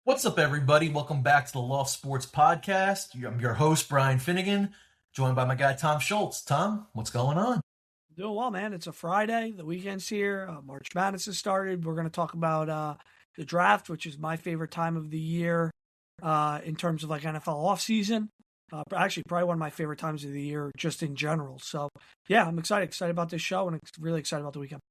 What's up, everybody? Welcome back to the Loft Sports podcast. I'm your host, Brian Finnegan, joined by my guy, Tom Schultz. Tom, what's going on? Doing well, man. It's a Friday. The weekend's here. March Madness has started. We're going to talk about the draft, which is my favorite time of the year in terms of like NFL offseason. Actually, probably one of my favorite times of the year just in general. So, yeah, I'm excited. Excited about this show and really excited about the weekend.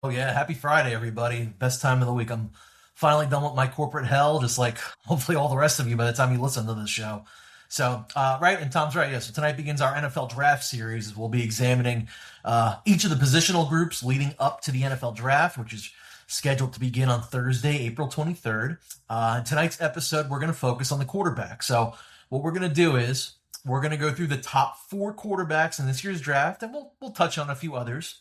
Oh, yeah. Happy Friday, everybody. Best time of the week. I'm finally done with my corporate hell, just like hopefully all the rest of you by the time you listen to this show. So, right, and Tom's right. Yeah, so tonight begins our NFL draft series. We'll be examining each of the positional groups leading up to the NFL draft, which is scheduled to begin on Thursday, April 23rd. In tonight's episode, we're going to focus on the quarterback. So, what we're going to do is we're going to go through the top four quarterbacks in this year's draft, and we'll touch on a few others.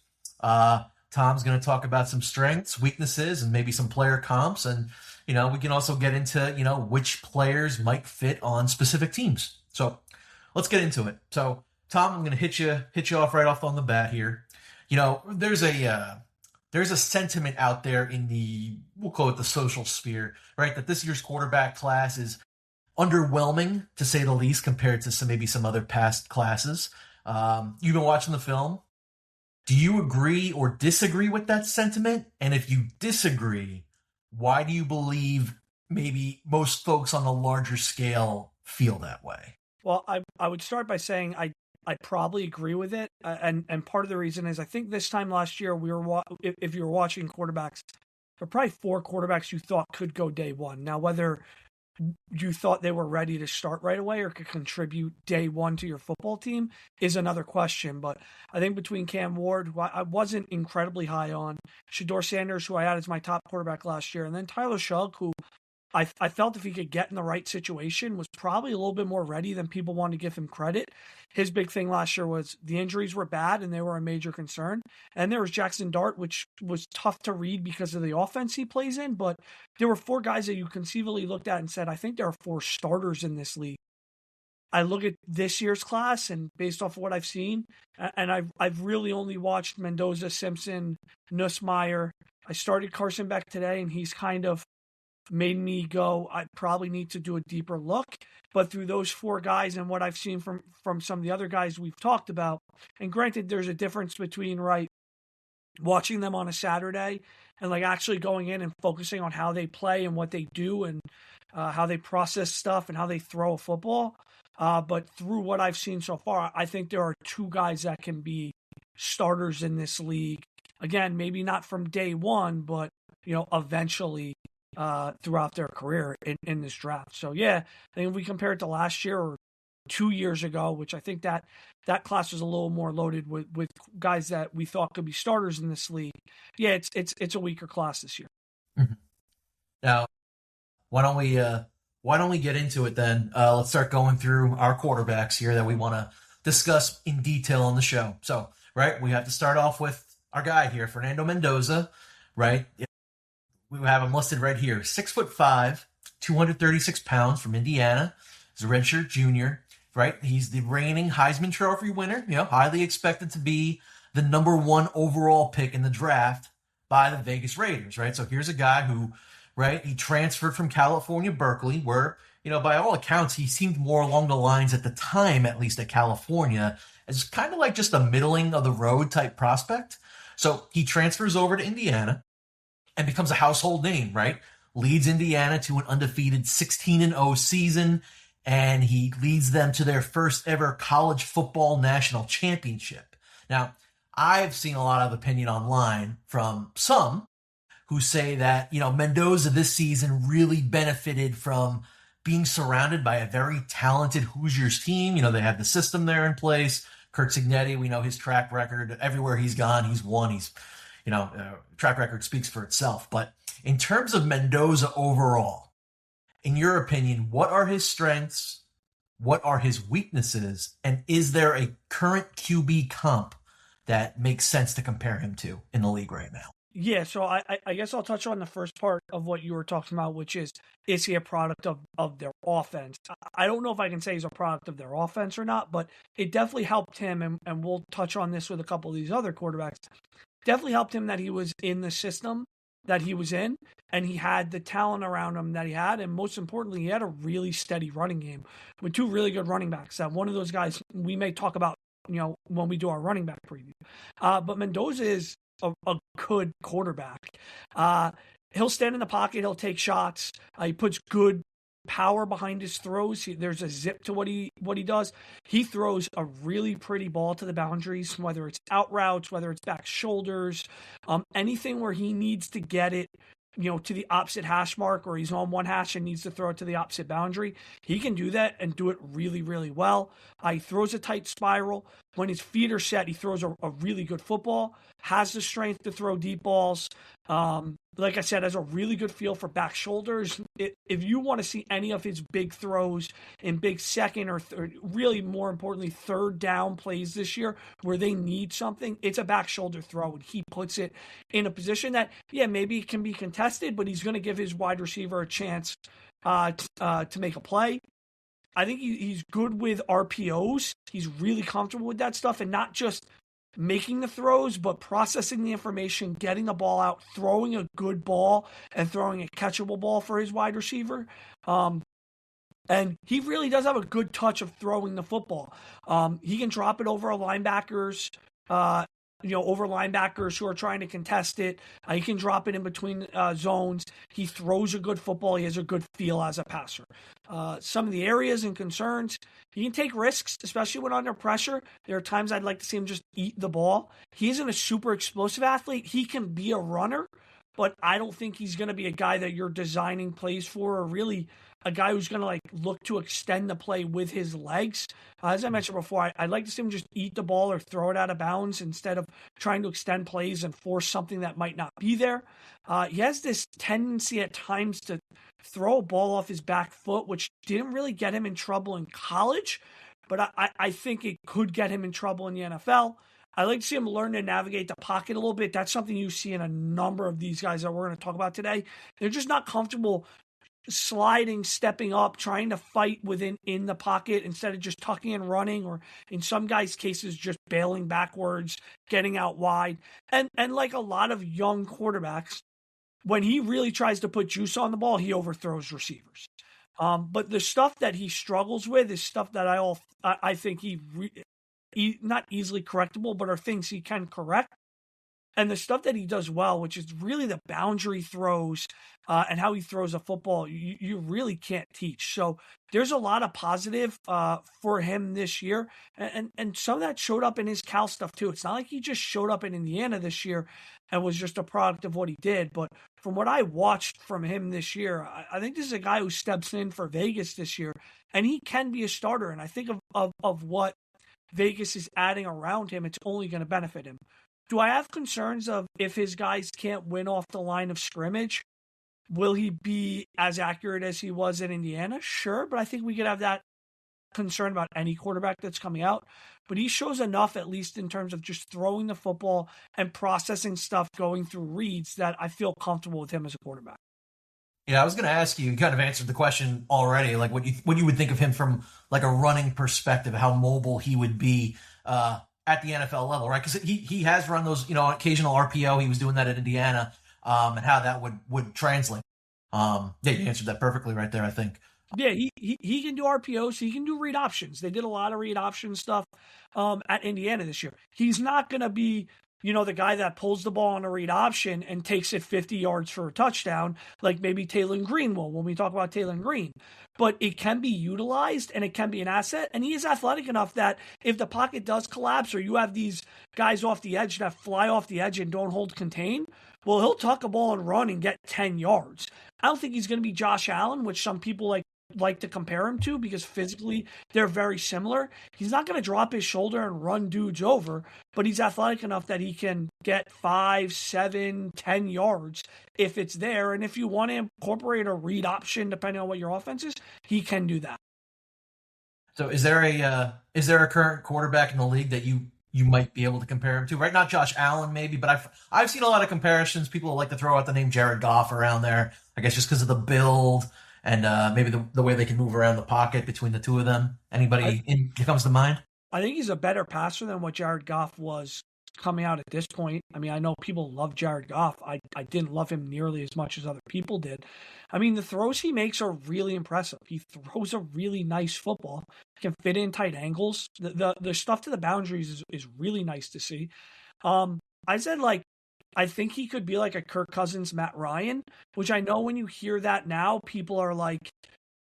Tom's going to talk about some strengths, weaknesses, and maybe some player comps. And, we can also get into, which players might fit on specific teams. So let's get into it. So, Tom, I'm going to hit you off right off on the bat here. There's a sentiment out there in we'll call it the social sphere, right? That this year's quarterback class is underwhelming, to say the least, compared to maybe some other past classes. You've been watching the film. Do you agree or disagree with that sentiment? And if you disagree, why do you believe maybe most folks on the larger scale feel that way? Well, I would start by saying I probably agree with it, and part of the reason is I think this time last year if you were watching quarterbacks, there were probably four quarterbacks you thought could go day one. Now whether you thought they were ready to start right away or could contribute day one to your football team is another question. But I think between Cam Ward, who I wasn't incredibly high on, Shedeur Sanders, who I had as my top quarterback last year, and then Tyler Shugg, who I felt if he could get in the right situation was probably a little bit more ready than people wanted to give him credit. His big thing last year was the injuries were bad and they were a major concern. And there was Jackson Dart, which was tough to read because of the offense he plays in. But there were four guys that you conceivably looked at and said, I think there are four starters in this league. I look at this year's class and based off of what I've seen, and I've really only watched Mendoza, Simpson, Nussmeier. I started Carson Beck today and he's kind of made me go, I probably need to do a deeper look. But through those four guys and what I've seen from some of the other guys we've talked about, and granted, there's a difference between, watching them on a Saturday and actually going in and focusing on how they play and what they do and how they process stuff and how they throw a football. But through what I've seen so far, I think there are two guys that can be starters in this league. Again, maybe not from day one, but eventually throughout their career in this draft. So yeah, I think if we compare it to last year or 2 years ago, which I think that class was a little more loaded with guys that we thought could be starters in this league. Yeah, it's a weaker class this year. Mm-hmm. Now, why don't we get into it then? Let's start going through our quarterbacks here that we want to discuss in detail on the show. So, right, we have to start off with our guy here, Fernando Mendoza, right? We have him listed right here. 6'5", 236 pounds from Indiana. He's a redshirt junior, right? He's the reigning Heisman Trophy winner, highly expected to be the number one overall pick in the draft by the Vegas Raiders, right? So here's a guy who, right, he transferred from California, Berkeley, where, by all accounts, he seemed more along the lines at the time, at least at California, as kind of like just a middling of the road type prospect. So he transfers over to Indiana and becomes a household name, right? Leads Indiana to an undefeated 16-0 season, and he leads them to their first ever college football national championship. Now, I've seen a lot of opinion online from some who say that, Mendoza this season really benefited from being surrounded by a very talented Hoosiers team. They have the system there in place. Kurt Signetti, we know his track record. Everywhere he's gone, he's won. Track record speaks for itself. But in terms of Mendoza overall, in your opinion, what are his strengths? What are his weaknesses? And is there a current QB comp that makes sense to compare him to in the league right now? Yeah, so I guess I'll touch on the first part of what you were talking about, which is he a product of their offense? I don't know if I can say he's a product of their offense or not, but it definitely helped him, and we'll touch on this with a couple of these other quarterbacks. Definitely helped him that he was in the system that he was in, and he had the talent around him that he had, and most importantly, he had a really steady running game with two really good running backs. One of those guys we may talk about, when we do our running back preview. But Mendoza is a good quarterback. He'll stand in the pocket. He'll take shots. He puts good power behind his throws. There's a zip to what he does. He throws a really pretty ball to the boundaries, whether it's out routes, whether it's back shoulders, anything where he needs to get it, to the opposite hash mark, or he's on one hash and needs to throw it to the opposite boundary. He can do that and do it really, really well. He throws a tight spiral. When his feet are set, he throws a really good football, has the strength to throw deep balls. Like I said, has a really good feel for back shoulders. If you want to see any of his big throws in big second or really more importantly, third down plays this year where they need something, it's a back shoulder throw. And he puts it in a position that, maybe it can be contested, but he's going to give his wide receiver a chance to make a play. I think he's good with RPOs. He's really comfortable with that stuff, and not just making the throws, but processing the information, getting the ball out, throwing a good ball, and throwing a catchable ball for his wide receiver. And he really does have a good touch of throwing the football. He can drop it over linebackers, over linebackers who are trying to contest it. He can drop it in between zones. He throws a good football. He has a good feel as a passer. Some of the areas and concerns, he can take risks, especially when under pressure. There are times I'd like to see him just eat the ball. He isn't a super explosive athlete. He can be a runner, but I don't think he's going to be a guy that you're designing plays for, or really a guy who's going to look to extend the play with his legs. As I mentioned before, I'd like to see him just eat the ball or throw it out of bounds instead of trying to extend plays and force something that might not be there. He has this tendency at times to throw a ball off his back foot, which didn't really get him in trouble in college, but I think it could get him in trouble in the NFL. I like to see him learn to navigate the pocket a little bit. That's something you see in a number of these guys that we're going to talk about today. They're just not comfortable sliding, stepping up, trying to fight in the pocket instead of just tucking and running, or in some guys' cases, just bailing backwards, getting out wide. And like a lot of young quarterbacks, when he really tries to put juice on the ball, he overthrows receivers. But the stuff that he struggles with is stuff that I think he not easily correctable, but are things he can correct. And the stuff that he does well, which is really the boundary throws and how he throws a football, you really can't teach. So there's a lot of positive for him this year. And some of that showed up in his Cal stuff too. It's not like he just showed up in Indiana this year and was just a product of what he did. But from what I watched from him this year, I think this is a guy who steps in for Vegas this year, and he can be a starter. And I think of what Vegas is adding around him, it's only going to benefit him. Do I have concerns of if his guys can't win off the line of scrimmage? Will he be as accurate as he was in Indiana? Sure, but I think we could have that concern about any quarterback that's coming out. But he shows enough, at least in terms of just throwing the football and processing stuff, going through reads, that I feel comfortable with him as a quarterback. Yeah, I was going to ask you. You kind of answered the question already. Like what you would think of him from like a running perspective, how mobile he would be at the NFL level, right? Because he has run those, occasional RPO. He was doing that at Indiana, and how that would translate. Yeah, you answered that perfectly right there, I think. Yeah, he can do RPOs. He can do read options. They did a lot of read option stuff at Indiana this year. He's not going to be, the guy that pulls the ball on a read option and takes it 50 yards for a touchdown, like maybe Taylor Green will when we talk about Taylor Green. But it can be utilized and it can be an asset. And he is athletic enough that if the pocket does collapse, or you have these guys off the edge that fly off the edge and don't hold contain, well, he'll tuck a ball and run and get 10 yards. I don't think he's going to be Josh Allen, which some people like to compare him to, because physically they're very similar. He's not going to drop his shoulder and run dudes over, but he's athletic enough that he can get 5, 7, 10 yards if it's there. And if you want to incorporate a read option, depending on what your offense is, he can do that. So is there a current quarterback in the league that you might be able to compare him to? Right, not Josh Allen maybe, but I've seen a lot of comparisons. People like to throw out the name Jared Goff around there, I guess just because of the build and maybe the way they can move around the pocket between the two of them. Anybody comes to mind? I think he's a better passer than what Jared Goff was coming out at this point. I mean, I know people love Jared Goff. I didn't love him nearly as much as other people did. I mean, the throws he makes are really impressive. He throws a really nice football. He can fit in tight angles. The stuff to the boundaries is really nice to see. I said like I think he could be like a Kirk Cousins, Matt Ryan, which I know when you hear that now, people are like,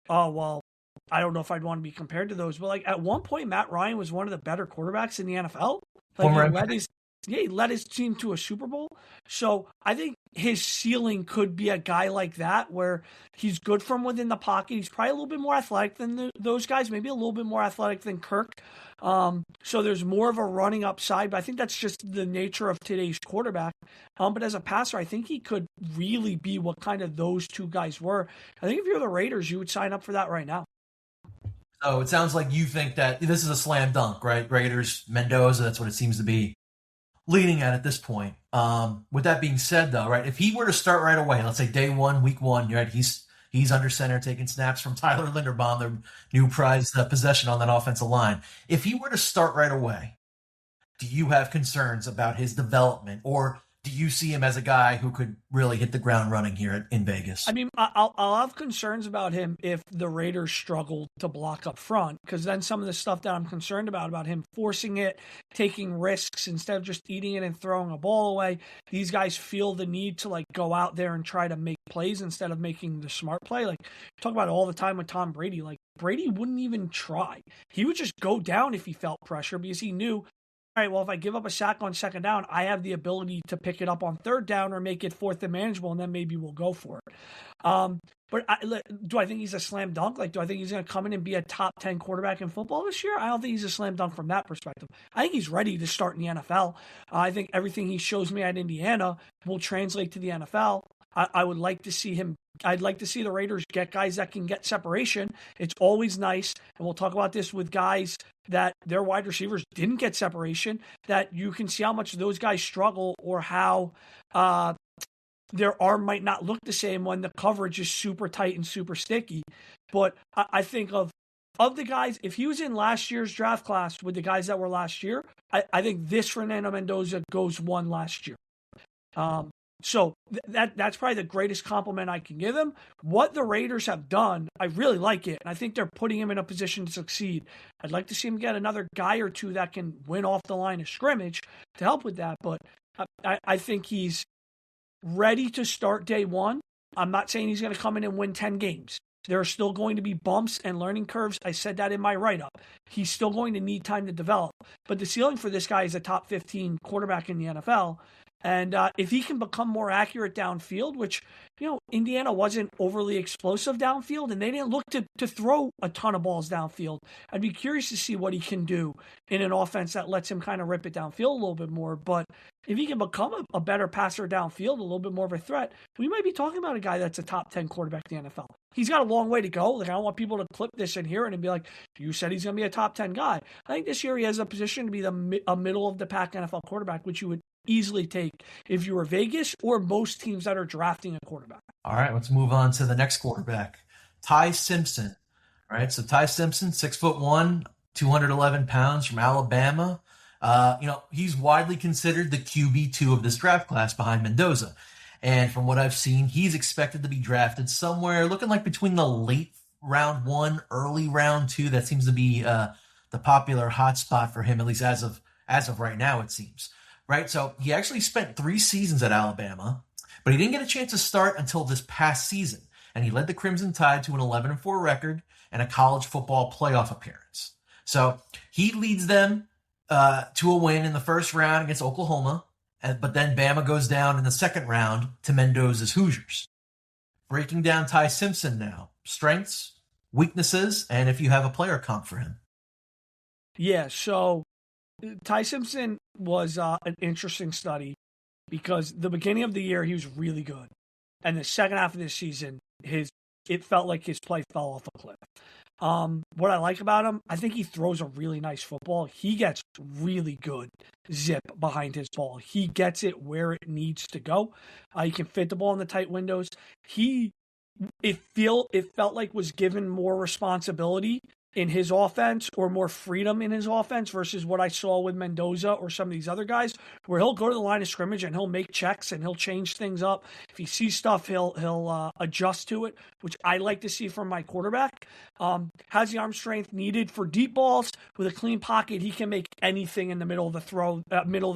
oh, well, I don't know if I'd want to be compared to those. But like at one point, Matt Ryan was one of the better quarterbacks in the NFL. Like Former MVP. he led his team to a Super Bowl. So I think his ceiling could be a guy like that where he's good from within the pocket. He's probably a little bit more athletic than those guys, maybe a little bit more athletic than Kirk. So there's more of a running upside, but I think that's just the nature of today's quarterback. But as a passer, I think he could really be what kind of those two guys were. I think if you're the Raiders, you would sign up for that right now. So it sounds like you think that this is a slam dunk, right? Raiders, Mendoza, that's what it seems to be leading at this point. With that being said, though, right, if he were to start right away, let's say day one, week one, right, he's under center taking snaps from Tyler Linderbaum, the new prized possession on that offensive line. If he were to start right away, do you have concerns about his development, or do you see him as a guy who could really hit the ground running here in Vegas? I mean, I'll have concerns about him if the Raiders struggle to block up front, because then some of the stuff that I'm concerned about him forcing it, taking risks instead of just eating it and throwing a ball away. These guys feel the need to like go out there and try to make plays instead of making the smart play. Like talk about it all the time with Tom Brady. Like Brady wouldn't even try. He would just go down if he felt pressure because he knew, all right, well, if I give up a sack on second down, I have the ability to pick it up on third down or make it fourth and manageable, and then maybe we'll go for it. Do I think he's a slam dunk? Like, do I think he's going to come in and be a top 10 quarterback in football this year? I don't think he's a slam dunk from that perspective. I think he's ready to start in the NFL. I think everything he shows me at Indiana will translate to the NFL. I would like to see him. I'd like to see the Raiders get guys that can get separation. It's always nice, and we'll talk about this with guys that their wide receivers didn't get separation, that you can see how much those guys struggle or how their arm might not look the same when the coverage is super tight and super sticky. But I think of the guys, if he was in last year's draft class with the guys that were last year, I think this Fernando Mendoza goes one last year. So that's probably the greatest compliment I can give him. What the Raiders have done, I really like it, and I think they're putting him in a position to succeed. I'd like to see him get another guy or two that can win off the line of scrimmage to help with that, but I think he's ready to start day one. I'm not saying he's going to come in and win 10 games. There are still going to be bumps and learning curves. I said that in my write-up. He's still going to need time to develop, but the ceiling for this guy is a top 15 quarterback in the NFL. And if he can become more accurate downfield, which, Indiana wasn't overly explosive downfield, and they didn't look to throw a ton of balls downfield. I'd be curious to see what he can do in an offense that lets him kind of rip it downfield a little bit more. But if he can become a better passer downfield, a little bit more of a threat, we might be talking about a guy that's a top 10 quarterback in the NFL. He's got a long way to go. Like, I don't want people to clip this and hear it and be like, you said he's going to be a top 10 guy. I think this year he has a position to be a middle of the pack NFL quarterback, which you would easily take if you were Vegas or most teams that are drafting a quarterback. All right, let's move on to the next quarterback, Ty Simpson. All right, so Ty Simpson, 6'1", 211 pounds from Alabama. He's widely considered the QB2 of this draft class behind Mendoza. And from what I've seen, he's expected to be drafted somewhere looking like between the late round 1, early round 2. That seems to be the popular hot spot for him, at least as of right now, it seems. Right, so he actually spent 3 seasons at Alabama, but he didn't get a chance to start until this past season, and he led the Crimson Tide to an 11-4 record and a college football playoff appearance. So he leads them to a win in the first round against Oklahoma, but then Bama goes down in the second round to Mendoza's Hoosiers. Breaking down Ty Simpson now, strengths, weaknesses, and if you have a player comp for him. Yeah, so Ty Simpson was an interesting study because the beginning of the year he was really good, and the second half of this season, it felt like his play fell off a cliff. What I like about him, I think he throws a really nice football. He gets really good zip behind his ball. He gets it where it needs to go. He can fit the ball in the tight windows. It felt like was given more responsibility in his offense or more freedom in his offense versus what I saw with Mendoza or some of these other guys, where he'll go to the line of scrimmage and he'll make checks and he'll change things up. If he sees stuff, he'll adjust to it, which I like to see from my quarterback. Has the arm strength needed for deep balls with a clean pocket. He can make anything in the middle of the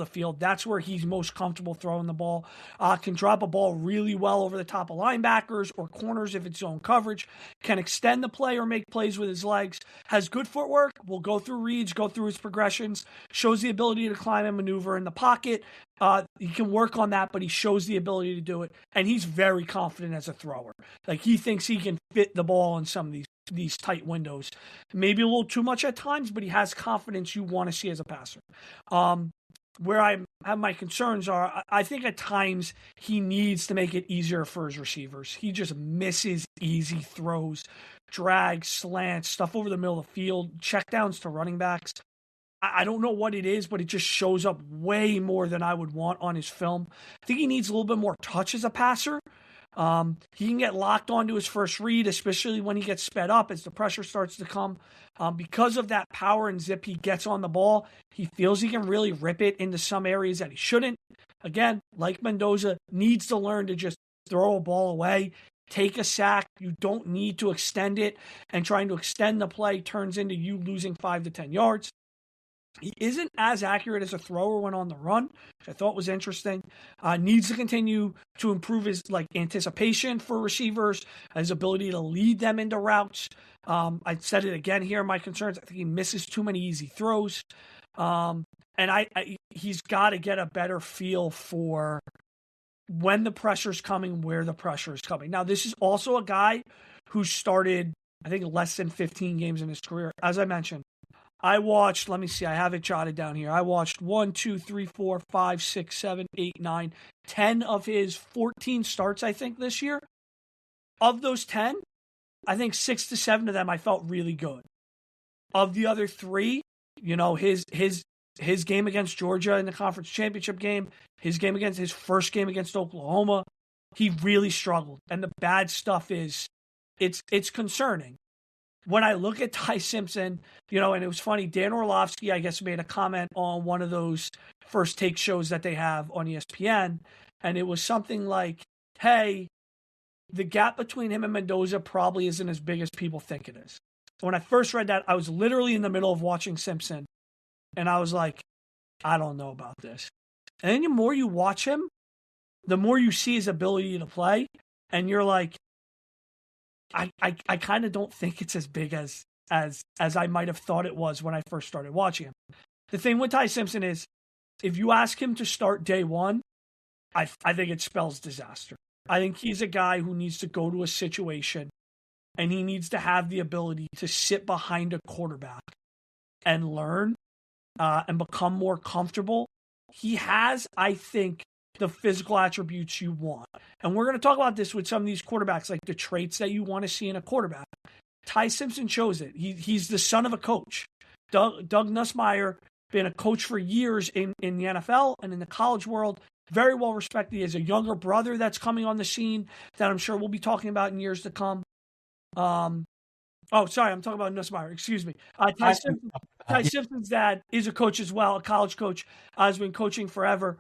field. That's where he's most comfortable throwing the ball. Can drop a ball really well over the top of linebackers or corners if it's zone coverage. Can extend the play or make plays with his legs. Has good footwork, will go through reads, go through his progressions, shows the ability to climb and maneuver in the pocket. He can work on that, but he shows the ability to do it. And he's very confident as a thrower. Like, he thinks he can fit the ball in some of these tight windows. Maybe a little too much at times, but he has confidence you want to see as a passer. Where I have my concerns are, I think at times he needs to make it easier for his receivers. He just misses easy throws, drags, slants, stuff over the middle of the field, checkdowns to running backs. I don't know what it is, but it just shows up way more than I would want on his film. I think he needs a little bit more touch as a passer. He can get locked onto his first read, especially when he gets sped up as the pressure starts to come. Because of that power and zip he gets on the ball, he feels he can really rip it into some areas that he shouldn't. Again, like Mendoza, needs to learn to just throw a ball away, take a sack. You don't need to extend it, and trying to extend the play turns into you losing 5 to 10 yards. He isn't as accurate as a thrower when on the run, which I thought was interesting. Needs to continue to improve his anticipation for receivers, his ability to lead them into routes. I said it again here. My concerns: I think he misses too many easy throws, and he's got to get a better feel for when the pressure's coming, where the pressure is coming. Now, this is also a guy who started, I think, less than 15 games in his career. As I mentioned, I watched, let me see, I have it jotted down here. I watched 1, 2, 3, 4, 5, 6, 7, 8, 9, 10 of his 14 starts, I think, this year. Of those 10, I think 6 to 7 of them I felt really good. Of the other 3, his game against Georgia in the conference championship game, his first game against Oklahoma, he really struggled. And the bad stuff is, it's concerning. When I look at Ty Simpson, and it was funny, Dan Orlovsky, I guess, made a comment on one of those first take shows that they have on ESPN, and it was something like, hey, the gap between him and Mendoza probably isn't as big as people think it is. When I first read that, I was literally in the middle of watching Simpson, and I was like, I don't know about this. And then the more you watch him, the more you see his ability to play, and you're like, I kind of don't think it's as big as I might have thought it was when I first started watching him. The thing with Ty Simpson is, if you ask him to start day one, I think it spells disaster. I think he's a guy who needs to go to a situation and he needs to have the ability to sit behind a quarterback and learn and become more comfortable. He has, I think, the physical attributes you want. And we're going to talk about this with some of these quarterbacks, like the traits that you want to see in a quarterback. Ty Simpson shows it. He's the son of a coach. Doug Nussmeier, been a coach for years in the NFL and in the college world. Very well respected. He has a younger brother that's coming on the scene that I'm sure we'll be talking about in years to come. I'm talking about Nussmeier. Excuse me. Ty Simpson's dad is a coach as well, a college coach. Has been coaching forever.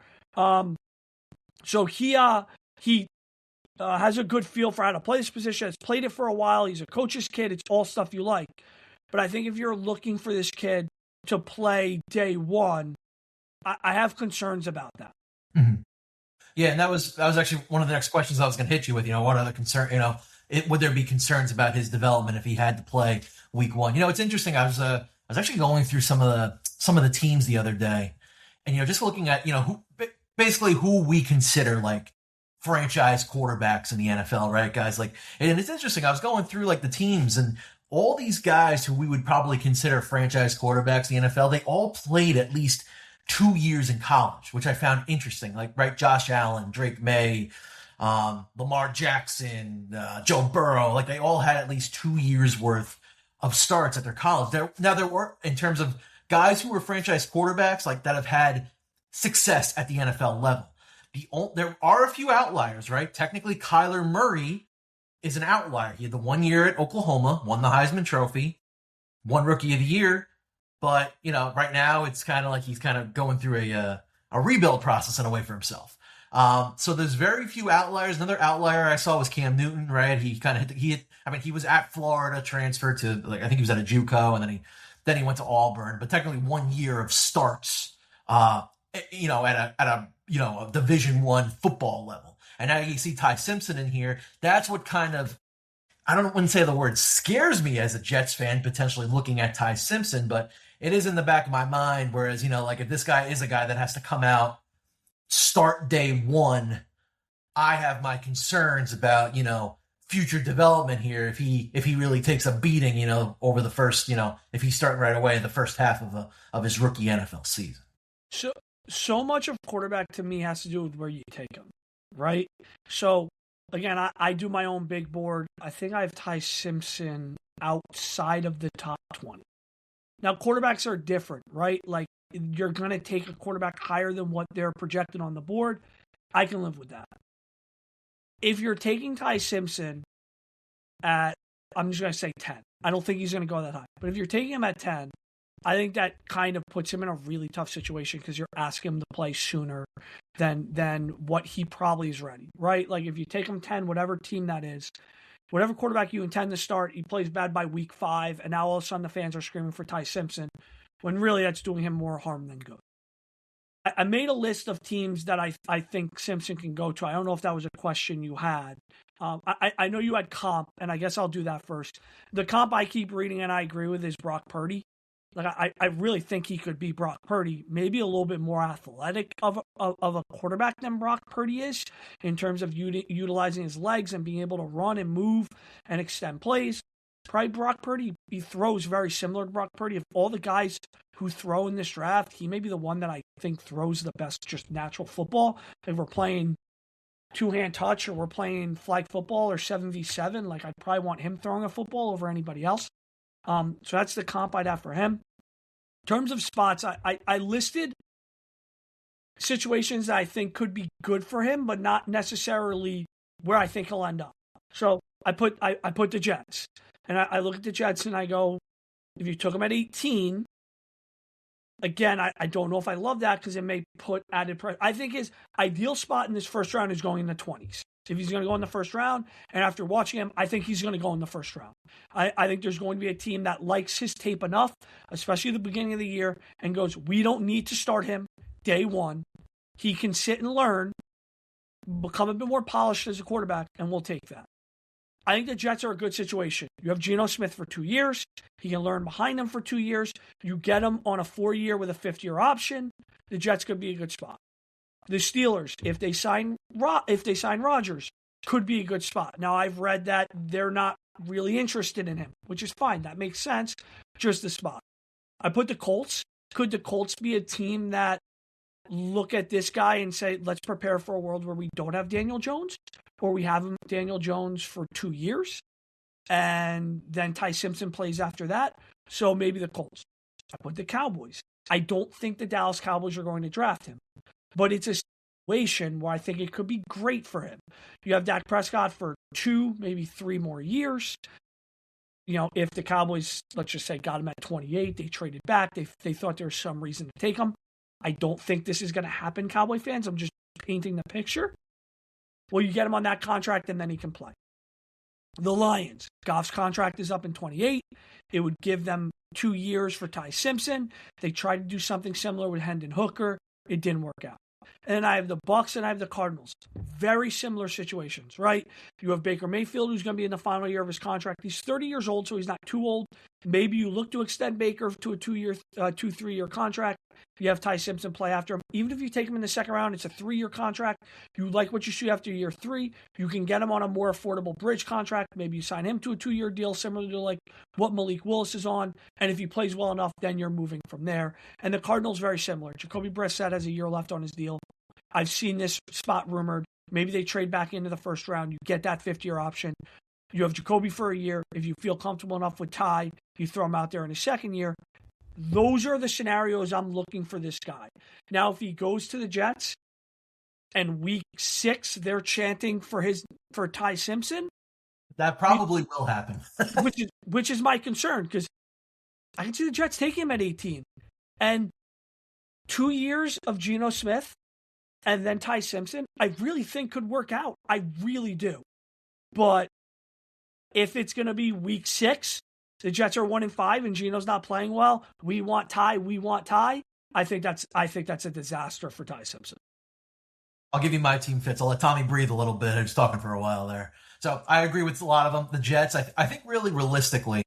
So he has a good feel for how to play this position. Has played it for a while. He's a coach's kid. It's all stuff you like. But I think if you're looking for this kid to play day one, I have concerns about that. Mm-hmm. Yeah, and that was actually one of the next questions I was going to hit you with. What are the concerns? Would there be concerns about his development if he had to play week one? It's interesting. I was actually going through some of the teams the other day, and just looking at who we consider like franchise quarterbacks in the NFL, right, guys? And it's interesting. I was going through the teams, and all these guys who we would probably consider franchise quarterbacks in the NFL, they all played at least 2 years in college, which I found interesting. Josh Allen, Drake May, Lamar Jackson, Joe Burrow, they all had at least 2 years worth of starts at their college. There were, in terms of guys who were franchise quarterbacks, that have had success at the NFL level. There are a few outliers, right? Technically, Kyler Murray is an outlier. He had the 1 year at Oklahoma, won the Heisman Trophy. won Rookie of the Year, but right now it's kind of like he's kind of going through a rebuild process in a way for himself. So there's very few outliers. Another outlier I saw was Cam Newton, right? He kind of I mean, he was at Florida, transferred to like I think he was at a JUCO, and then he went to Auburn. But technically, 1 year of starts, at a Division I football level. And now you see Ty Simpson in here. That's what kind of wouldn't say the word scares me as a Jets fan, potentially looking at Ty Simpson, but it is in the back of my mind. Whereas, like if this guy is a guy that has to come out, start day one, I have my concerns about, future development here. If he really takes a beating, over the first, if he's starting right away in the first half of his rookie NFL season. So much of quarterback to me has to do with where you take him, right? So again, I do my own big board. I think I have Ty Simpson outside of the top 20. Now, quarterbacks are different, right? Like, you're going to take a quarterback higher than what they're projected on the board. I can live with that. If you're taking Ty Simpson at, I'm just going to say 10. I don't think he's going to go that high. But if you're taking him at 10, I think that kind of puts him in a really tough situation because you're asking him to play sooner than what he probably is ready, right? Like if you take him 10, whatever team that is, whatever quarterback you intend to start, he plays bad by week 5, and now all of a sudden the fans are screaming for Ty Simpson, when really that's doing him more harm than good. I made a list of teams that I think Simpson can go to. I don't know if that was a question you had. I know you had comp, and I guess I'll do that first. The comp I keep reading and I agree with is Brock Purdy. Like I really think he could be Brock Purdy, maybe a little bit more athletic of a quarterback than Brock Purdy is in terms of utilizing his legs and being able to run and move and extend plays. Probably Brock Purdy, he throws very similar to Brock Purdy. Of all the guys who throw in this draft, he may be the one that I think throws the best just natural football. If we're playing two-hand touch or we're playing flag football or 7v7, like I'd probably want him throwing a football over anybody else. So that's the comp I'd have for him. In terms of spots, I listed situations that I think could be good for him, but not necessarily where I think he'll end up. So I put the Jets. And I look at the Jets and I go, if you took him at 18, again, I don't know if I love that because it may put added pressure. I think his ideal spot in this first round is going in the 20s. If he's going to go in the first round, and after watching him, I think he's going to go in the first round. I think there's going to be a team that likes his tape enough, especially at the beginning of the year, and goes, we don't need to start him day one. He can sit and learn, become a bit more polished as a quarterback, and we'll take that. I think the Jets are a good situation. You have Geno Smith for 2 years. He can learn behind them for 2 years. You get him on a 4-year with a 5th-year option. The Jets could be a good spot. The Steelers, if they sign Rodgers, could be a good spot. Now, I've read that they're not really interested in him, which is fine. That makes sense. Just the spot. I put the Colts. Could the Colts be a team that look at this guy and say, let's prepare for a world where we don't have Daniel Jones? Or we have Daniel Jones for 2 years, and then Ty Simpson plays after that. So maybe the Colts. I put the Cowboys. I don't think the Dallas Cowboys are going to draft him, but it's a situation where I think it could be great for him. You have Dak Prescott for 2, maybe 3 more years. If the Cowboys, let's just say, got him at 28, they traded back. They thought there was some reason to take him. I don't think this is going to happen, Cowboy fans. I'm just painting the picture. Well, you get him on that contract, and then he can play. The Lions. Goff's contract is up in 28. It would give them 2 years for Ty Simpson. They tried to do something similar with Hendon Hooker. It didn't work out. And then I have the Bucs and I have the Cardinals. Very similar situations, right? You have Baker Mayfield, who's going to be in the final year of his contract. He's 30 years old, so he's not too old. Maybe you look to extend Baker to a 3-year contract. You have Ty Simpson play after him. Even if you take him in the second round, it's a 3-year contract. You like what you see after year 3. You can get him on a more affordable bridge contract. Maybe you sign him to a 2-year deal, similar to like what Malik Willis is on. And if he plays well enough, then you're moving from there. And the Cardinals, very similar. Jacoby Brissett has a year left on his deal. I've seen this spot rumored. Maybe they trade back into the first round. You get that 5th-year option. You have Jacoby for a year. If you feel comfortable enough with Ty, you throw him out there in his second year. Those are the scenarios I'm looking for this guy. Now, if he goes to the Jets and week 6, they're chanting for Ty Simpson. That probably will happen. which is my concern, because I can see the Jets taking him at 18. And 2 years of Geno Smith and then Ty Simpson, I really think could work out. I really do. But if it's going to be week 6, the Jets are 1-5 and Geno's not playing well, we want Ty. I think that's a disaster for Ty Simpson. I'll give you my team fits. I'll let Tommy breathe a little bit. I was talking for a while there. So I agree with a lot of them. The Jets, I think really realistically,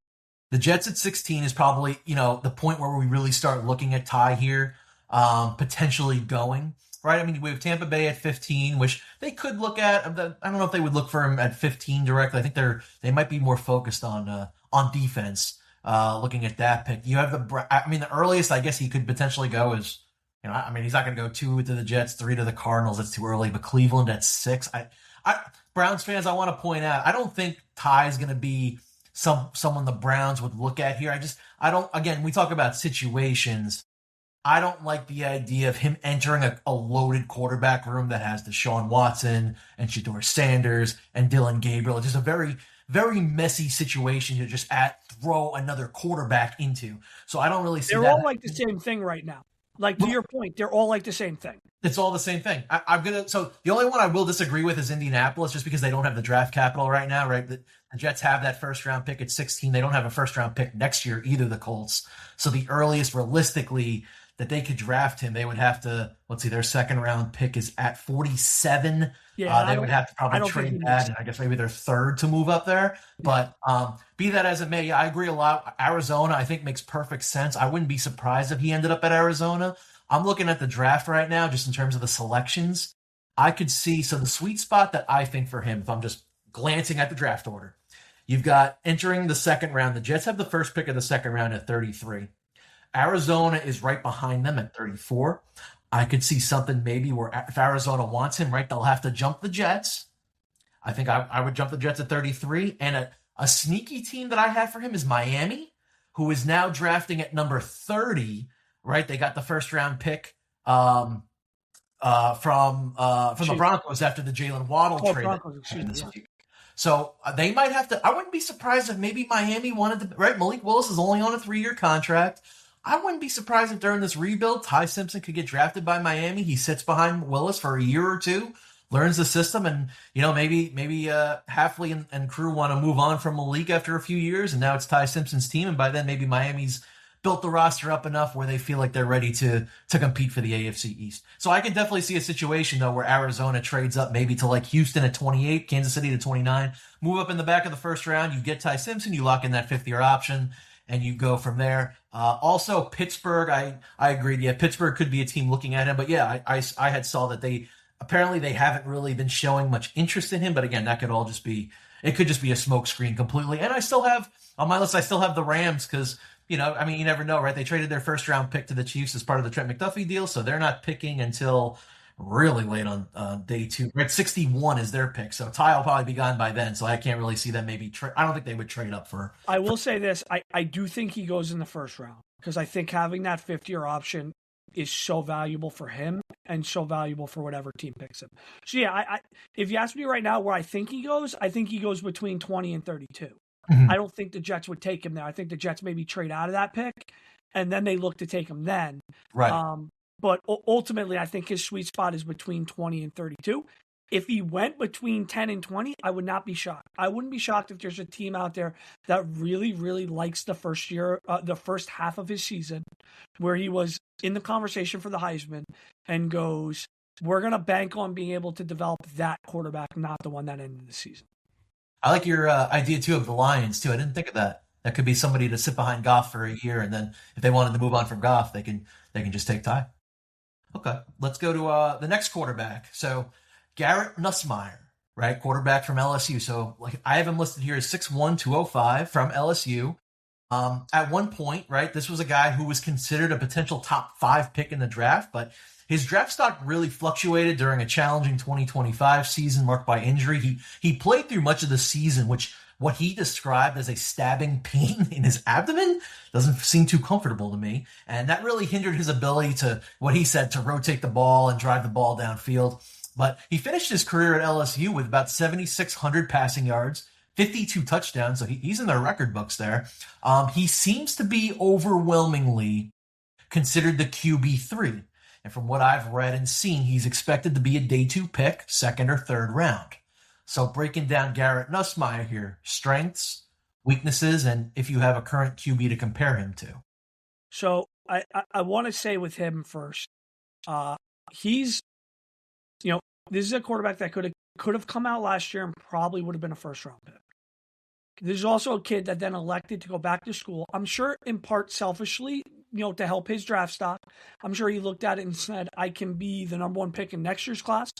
the Jets at 16 is probably, the point where we really start looking at Ty here, potentially going, right? I mean, we have Tampa Bay at 15, which they could look at. I don't know if they would look for him at 15 directly. I think they might be more focused on defense, looking at that pick. You have the earliest I guess he could potentially go is, he's not going to go 2 to the Jets, 3 to the Cardinals. That's too early. But Cleveland at 6. Browns fans, I want to point out, I don't think Ty is going to be someone the Browns would look at here. Again, we talk about situations. I don't like the idea of him entering a loaded quarterback room that has Deshaun Watson and Shedeur Sanders and Dylan Gabriel. It's just a very, very messy situation to just throw another quarterback into. So I don't really see that. They're all like the same thing right now. Like, to your point, they're all like the same thing. It's all the same thing. So the only one I will disagree with is Indianapolis, just because they don't have the draft capital right now, right? The Jets have that first round pick at 16. They don't have a first round pick next year, either, the Colts. So the earliest realistically that they could draft him, they would have to, their second round pick is at 47. Yeah, they would have to probably trade that, and I guess maybe their third to move up there. But be that as it may, I agree a lot. Arizona, I think, makes perfect sense. I wouldn't be surprised if he ended up at Arizona. I'm looking at the draft right now, just in terms of the selections. I could see, so the sweet spot that I think for him, if I'm just glancing at the draft order, you've got entering the second round. The Jets have the first pick of the second round at 33. Arizona is right behind them at 34. I could see something maybe where if Arizona wants him, right, they'll have to jump the Jets. I think I would jump the Jets at 33. And a sneaky team that I have for him is Miami, who is now drafting at number 30, right? They got the first round pick from the Broncos after the Jalen Waddle trade. So they might have to. I wouldn't be surprised if maybe Miami wanted to. Right, Malik Willis is only on a 3-year contract. I wouldn't be surprised if during this rebuild, Ty Simpson could get drafted by Miami. He sits behind Willis for a year or two, learns the system, and maybe Hafley and crew want to move on from Malik after a few years, and now it's Ty Simpson's team, and by then maybe Miami's built the roster up enough where they feel like they're ready to compete for the AFC East. So I can definitely see a situation, though, where Arizona trades up maybe to like Houston at 28, Kansas City to 29, move up in the back of the first round, you get Ty Simpson, you lock in that 5th-year option, and you go from there. Also, Pittsburgh, I agreed. Yeah, Pittsburgh could be a team looking at him. But yeah, I had saw that they haven't really been showing much interest in him. But again, that could all just be, it could just be a smokescreen completely. And I still have, on my list, the Rams because, you never know, right? They traded their first round pick to the Chiefs as part of the Trent McDuffie deal. So they're not picking until really late on day 2. Right, 61 is their pick, so Ty will probably be gone by then. So I can't really see them maybe. I don't think they would trade up for. I will say this: I do think he goes in the first round because I think having that 5th-year option is so valuable for him and so valuable for whatever team picks him. So yeah, if you ask me right now where I think he goes between 20 and 32. Mm-hmm. I don't think the Jets would take him there. I think the Jets maybe trade out of that pick, and then they look to take him then. Right. But ultimately, I think his sweet spot is between 20 and 32. If he went between 10 and 20, I would not be shocked. I wouldn't be shocked if there's a team out there that really, really likes the first half of his season, where he was in the conversation for the Heisman, and goes, we're going to bank on being able to develop that quarterback, not the one that ended the season. I like your idea, too, of the Lions, too. I didn't think of that. That could be somebody to sit behind Goff for a year, and then if they wanted to move on from Goff, they can just take Ty. Okay, let's go to the next quarterback. So Garrett Nussmeier, right, quarterback from LSU. So I have him listed here as 6'1", 205 from LSU. At one point, right, this was a guy who was considered a potential top 5 pick in the draft, but his draft stock really fluctuated during a challenging 2025 season marked by injury. He played through much of the season, which what he described as a stabbing pain in his abdomen doesn't seem too comfortable to me. And that really hindered his ability to, what he said, to rotate the ball and drive the ball downfield. But he finished his career at LSU with about 7,600 passing yards, 52 touchdowns, so he's in the record books there. He seems to be overwhelmingly considered the QB3. And from what I've read and seen, he's expected to be a day 2 pick, second or third round. So breaking down Garrett Nussmeier here, strengths, weaknesses, and if you have a current QB to compare him to. So I want to say with him first, he's, this is a quarterback that could have come out last year and probably would have been a first round pick. There's also a kid that then elected to go back to school. I'm sure in part selfishly, to help his draft stock. I'm sure he looked at it and said, I can be the number 1 pick in next year's class,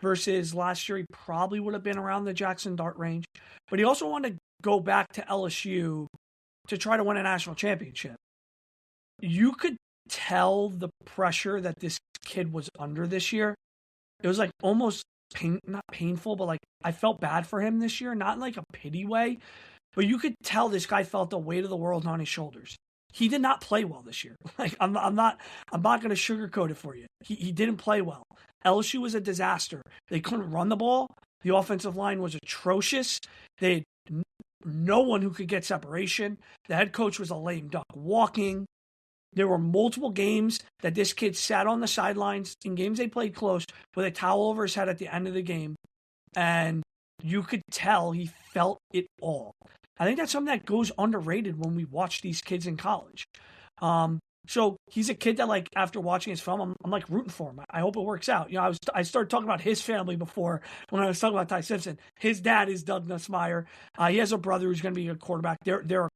versus last year he probably would have been around the Jackson Dart range. But he also wanted to go back to LSU to try to win a national championship. You could tell the pressure that this kid was under this year. It was like almost not painful, but like I felt bad for him this year, not in like a pity way, but you could tell this guy felt the weight of the world on his shoulders. He did not play well this year. Like I'm not going to sugarcoat it for you. He didn't play well. LSU was a disaster. They couldn't run the ball. The offensive line was atrocious. They had no one who could get separation. The head coach was a lame duck walking. There were multiple games that this kid sat on the sidelines in games they played close with a towel over his head at the end of the game. And you could tell he felt it all. I think that's something that goes underrated when we watch these kids in college. So he's a kid that, like, after watching his film, I'm like rooting for him. I hope it works out. I started talking about his family before when I was talking about Ty Simpson. His dad is Doug Nussmeier. He has a brother who's going to be a quarterback. They're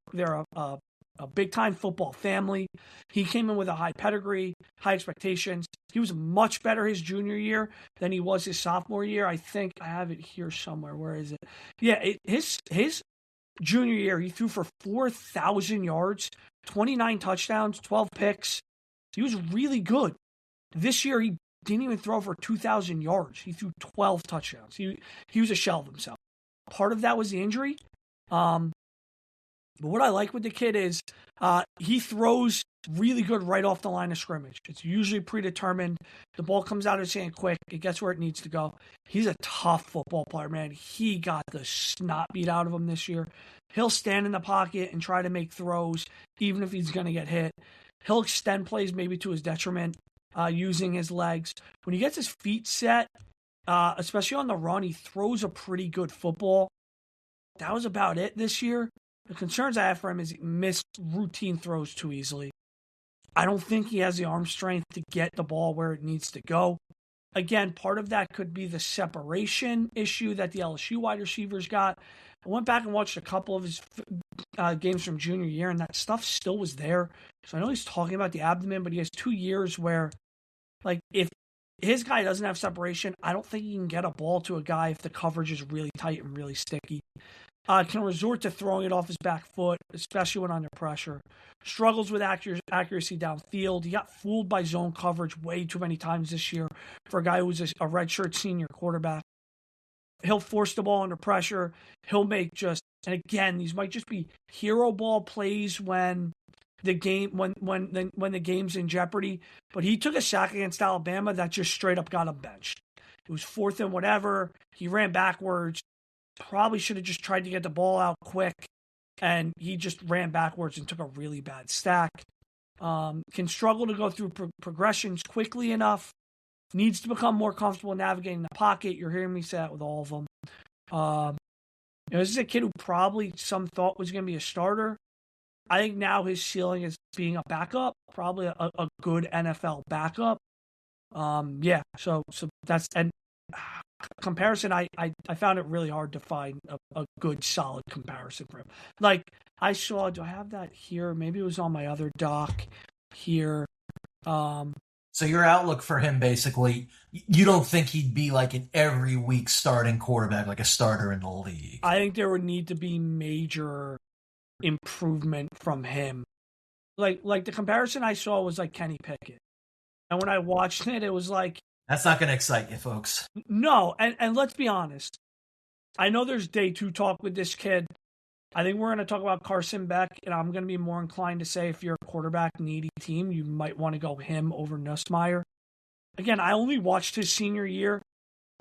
a big time football family. He came in with a high pedigree, high expectations. He was much better his junior year than he was his sophomore year. I think I have it here somewhere. Where is it? Yeah, his junior year, he threw for 4,000 yards, 29 touchdowns, 12 picks. He was really good. This year, he didn't even throw for 2,000 yards. He threw 12 touchdowns. He was a shell of himself. Part of that was the injury. But what I like with the kid is he throws really good right off the line of scrimmage. It's usually predetermined. The ball comes out of his hand quick. It gets where it needs to go. He's a tough football player, man. He got the snot beat out of him this year. He'll stand in the pocket and try to make throws, even if he's going to get hit. He'll extend plays maybe to his detriment using his legs. When he gets his feet set, especially on the run, he throws a pretty good football. That was about it this year. The concerns I have for him is he missed routine throws too easily. I don't think he has the arm strength to get the ball where it needs to go. Again, part of that could be the separation issue that the LSU wide receivers got. I went back and watched a couple of his games from junior year, and that stuff still was there. So I know he's talking about the abdomen, but he has 2 years where, like, if his guy doesn't have separation, I don't think he can get a ball to a guy if the coverage is really tight and really sticky. Can resort to throwing it off his back foot, especially when under pressure. Struggles with accuracy downfield. He got fooled by zone coverage way too many times this year for a guy who's a redshirt senior quarterback. He'll force the ball under pressure. He'll make and again, these might just be hero ball plays when the game's in jeopardy. But he took a sack against Alabama that just straight up got him benched. It was 4th and whatever. He ran backwards. Probably should have just tried to get the ball out quick, and he just ran backwards and took a really bad sack. Can struggle to go through progressions quickly enough. Needs to become more comfortable navigating the pocket. You're hearing me say that with all of them. This is a kid who probably some thought was going to be a starter. I think now his ceiling is being a backup, probably a good NFL backup. So that's and comparison. I found it really hard to find a good solid comparison for him. Like I saw, do I have that here? Maybe it was on my other doc here. So your outlook for him, basically, you don't think he'd be like an every week starting quarterback, like a starter in the league? I think there would need to be major improvement from him. Like the comparison I saw was like Kenny Pickett. And when I watched it, it was like... That's not going to excite you, folks. No, and let's be honest. I know there's day 2 talk with this kid. I think we're going to talk about Carson Beck, and I'm going to be more inclined to say if you're a quarterback-needy team, you might want to go him over Nussmeier. Again, I only watched his senior year.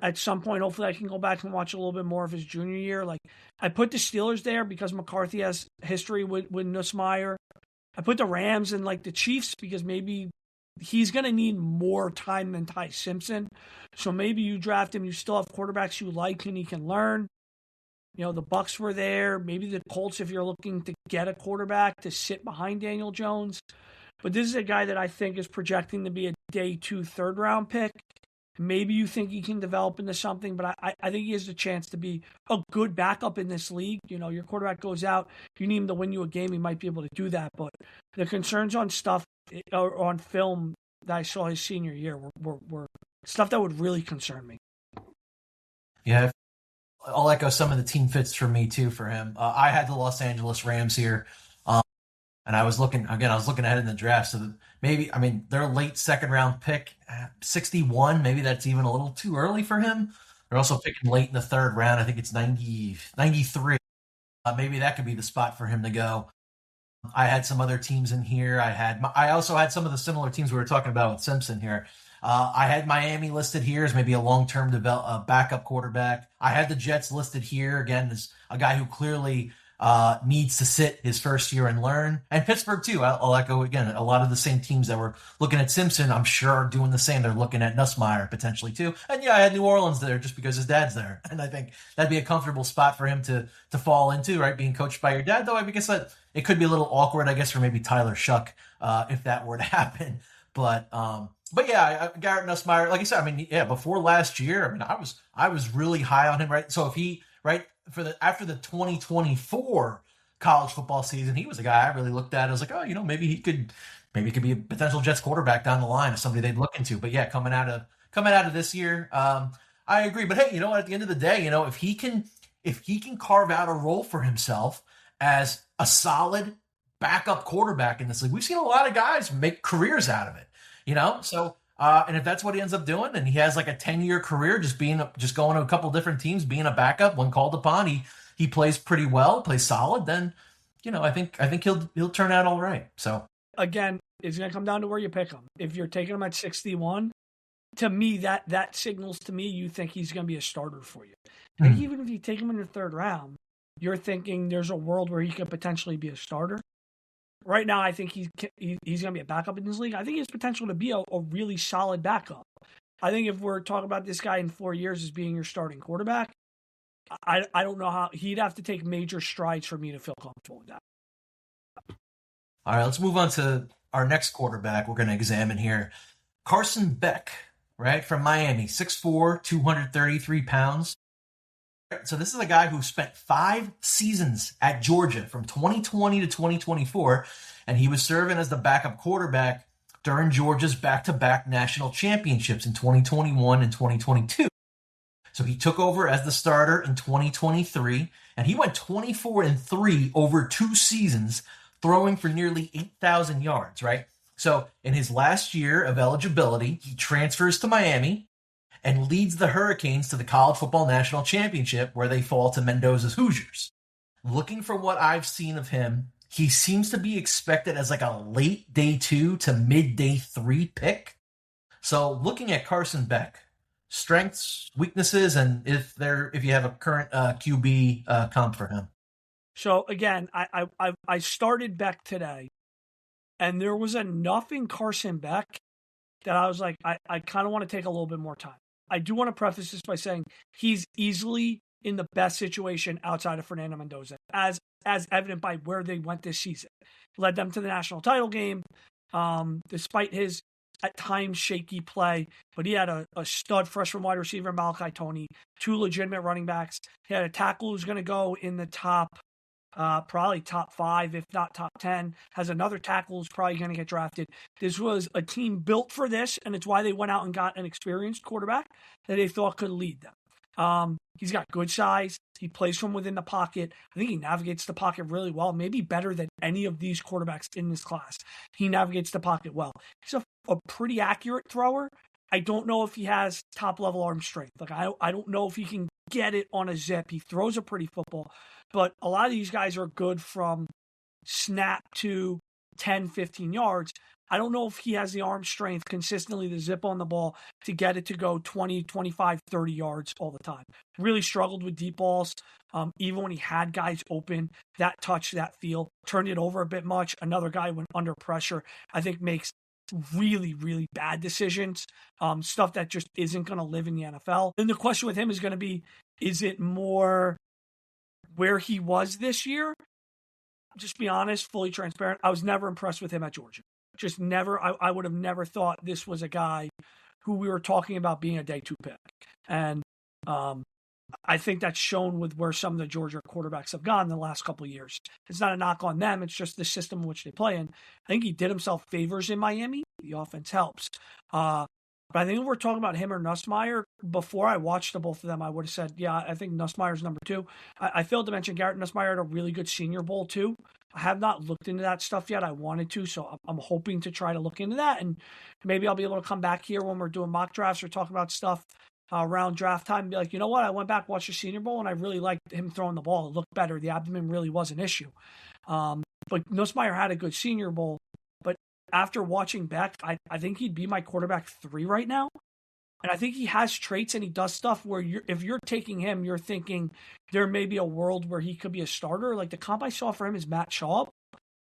at some point. Hopefully, I can go back and watch a little bit more of his junior year. Like, I put the Steelers there because McCarthy has history with Nussmeier. I put the Rams and like the Chiefs because maybe he's going to need more time than Ty Simpson. So maybe you draft him. You still have quarterbacks you like and he can learn. You know, the Bucks were there. Maybe the Colts if you're looking to get a quarterback to sit behind Daniel Jones. But this is a guy that I think is projecting to be a day 2 third round pick. Maybe you think he can develop into something, but I think he has a chance to be a good backup in this league. You know, your quarterback goes out, you need him to win you a game, he might be able to do that. But the concerns on stuff or on film that I saw his senior year were stuff that would really concern me. Yeah, I'll echo some of the team fits for me too for him. I had the Los Angeles Rams here. And I was looking ahead in the draft. So maybe, I mean, their late second round pick, 61, maybe that's even a little too early for him. They're also picking late in the third round. I think it's 93. Maybe that could be the spot for him to go. I had some other teams in here. I also had some of the similar teams we were talking about with Simpson here. I had Miami listed here as maybe a long-term backup quarterback. I had the Jets listed here again as a guy who clearly needs to sit his first year and learn. And Pittsburgh too. I'll echo again. A lot of the same teams that were looking at Simpson, I'm sure, are doing the same. They're looking at Nussmeier potentially too. And yeah, I had New Orleans there just because his dad's there, and I think that'd be a comfortable spot for him to fall into, right? Being coached by your dad, though. I guess that it could be a little awkward, I guess, for maybe Tyler Shuck if that were to happen. But yeah, Garrett Nussmeier, like I said, I mean, yeah, before last year, I mean, I was really high on him, right? So if he, right, after the 2024 college football season, he was a guy I really looked at. I was like, oh, you know, maybe he could be a potential Jets quarterback down the line, as somebody they'd look into. But yeah, coming out of this year, I agree. But hey, you know what? At the end of the day, you know, if he can carve out a role for himself as a solid backup quarterback in this league, we've seen a lot of guys make careers out of it. You know, so and if that's what he ends up doing, and he has like a 10-year career just going to a couple different teams, being a backup when called upon, he plays pretty well, plays solid, then you know, I think he'll turn out all right. So again, it's going to come down to where you pick him. If you're taking him at 61, to me that signals to me you think he's going to be a starter for you. I think even if you take him in the third round, you're thinking there's a world where he could potentially be a starter. Right now, I think he's going to be a backup in this league. I think he has potential to be a really solid backup. I think if we're talking about this guy in 4 years as being your starting quarterback, I don't know how he'd have to take major strides for me to feel comfortable with that. All right, let's move on to our next quarterback we're going to examine here. Carson Beck, right, from Miami, 6'4", 233 pounds. So this is a guy who spent 5 seasons at Georgia from 2020 to 2024, and he was serving as the backup quarterback during Georgia's back-to-back national championships in 2021 and 2022. So he took over as the starter in 2023, and he went 24-3 over 2 seasons, throwing for nearly 8,000 yards, right? So in his last year of eligibility, he transfers to Miami and leads the Hurricanes to the College Football National Championship, where they fall to Mendoza's Hoosiers. Looking for what I've seen of him, he seems to be expected as like a late day 2 to mid day 3 pick. So looking at Carson Beck, strengths, weaknesses, and if you have a current QB comp for him. So again, I started Beck today, and there was enough in Carson Beck that I was like, I kind of want to take a little bit more time. I do want to preface this by saying he's easily in the best situation outside of Fernando Mendoza, as evident by where they went this season. Led them to the national title game, despite his at times shaky play, but he had a stud freshman wide receiver, Malachi Tony, 2 legitimate running backs. He had a tackle who's going to go in the top, probably top 5, if not top 10, has another tackle who's probably going to get drafted. This was a team built for this, and it's why they went out and got an experienced quarterback that they thought could lead them. He's got good size. He plays from within the pocket. I think he navigates the pocket really well, maybe better than any of these quarterbacks in this class. He navigates the pocket well. He's a pretty accurate thrower. I don't know if he has top-level arm strength. Like I don't know if he can get it on a zip. He throws a pretty football. But a lot of these guys are good from snap to 10, 15 yards. I don't know if he has the arm strength consistently to zip on the ball to get it to go 20, 25, 30 yards all the time. Really struggled with deep balls. Even when he had guys open, that touch, that feel, turned it over a bit much. Another guy went under pressure, I think makes really, really bad decisions, stuff that just isn't going to live in the NFL. And the question with him is going to be, is it more where he was this year? Just be honest, fully transparent. I was never impressed with him at Georgia. Just never. I would have never thought this was a guy who we were talking about being a day 2 pick. And I think that's shown with where some of the Georgia quarterbacks have gone in the last couple of years. It's not a knock on them. It's just the system in which they play in. I think he did himself favors in Miami. The offense helps. But I think if we're talking about him or Nussmeier, before I watched the both of them, I would have said, yeah, I think Nussmeier's number 2. I failed to mention Garrett Nussmeier had a really good Senior Bowl, too. I have not looked into that stuff yet. I wanted to, so I'm hoping to try to look into that. And maybe I'll be able to come back here when we're doing mock drafts or talking about stuff around draft time and be like, you know what? I went back, watched the Senior Bowl, and I really liked him throwing the ball. It looked better. The abdomen really was an issue. But Nussmeier had a good Senior Bowl. But after watching Beck, I think he'd be my quarterback 3 right now. And I think he has traits and he does stuff where if you're taking him, you're thinking there may be a world where he could be a starter. Like the comp I saw for him is Matt Schaub,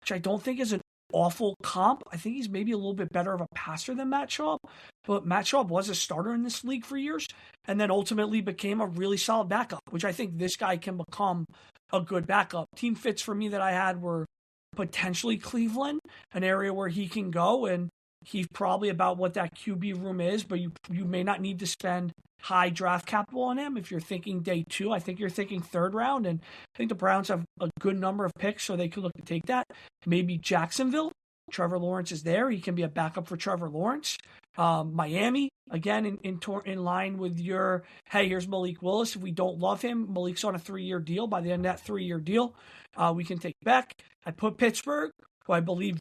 which I don't think is an awful comp. I think he's maybe a little bit better of a passer than Matt Schaub. But Matt Schaub was a starter in this league for years and then ultimately became a really solid backup, which I think this guy can become a good backup. Team fits for me that I had were potentially Cleveland, an area where he can go, and he's probably about what that QB room is, but you may not need to spend high draft capital on him if you're thinking day 2. I think you're thinking 3rd round, and I think the Browns have a good number of picks, so they could look to take that. Maybe Jacksonville. Trevor Lawrence is there. He can be a backup for Trevor Lawrence. Miami, again, in line with your, hey, here's Malik Willis. If we don't love him, Malik's on a 3-year deal. By the end of that 3-year deal, we can take Beck. I put Pittsburgh, who I believe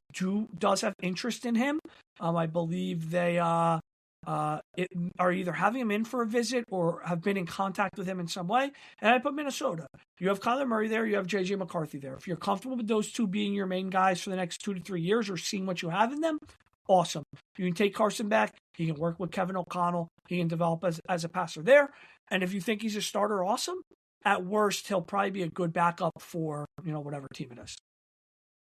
does have interest in him. I believe they are either having him in for a visit or have been in contact with him in some way. And I put Minnesota. You have Kyler Murray there. You have J.J. McCarthy there. If you're comfortable with those 2 being your main guys for the next 2 to 3 years or seeing what you have in them, awesome. You can take Carson back. He can work with Kevin O'Connell. He can develop as a passer there. And if you think he's a starter, awesome. At worst, he'll probably be a good backup for, whatever team it is.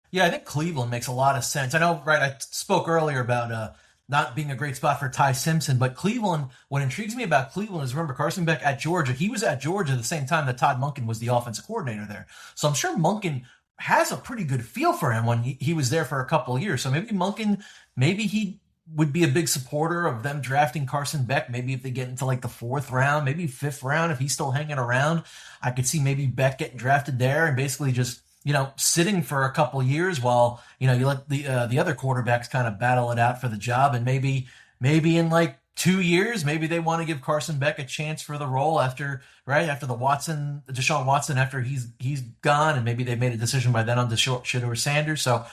Yeah, I think Cleveland makes a lot of sense. I know, right, I spoke earlier about not being a great spot for Ty Simpson, but Cleveland, what intrigues me about Cleveland is, remember, Carson Beck at Georgia, he was at Georgia at the same time that Todd Monken was the offensive coordinator there. So I'm sure Monken has a pretty good feel for him when he was there for a couple of years. So maybe Monken, maybe he would be a big supporter of them drafting Carson Beck. Maybe if they get into like the 4th round, maybe 5th round, if he's still hanging around, I could see maybe Beck getting drafted there and basically just sitting for a couple of years while, you let the other quarterbacks kind of battle it out for the job. And maybe in like 2 years, maybe they want to give Carson Beck a chance for the role after the Deshaun Watson, after he's gone. And maybe they made a decision by then on Shedeur Sanders. So